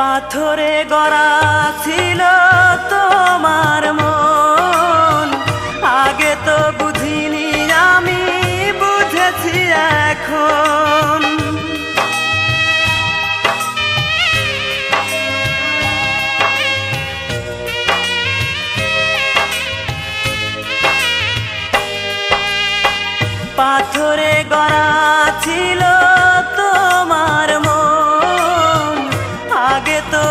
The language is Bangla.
পাথরে গড়া ছিল তোমার মন, আগে তো বুঝিনি আমি, বুঝেছি এখন। পাথরে গড়া ছিল তোমার মন, আগে তো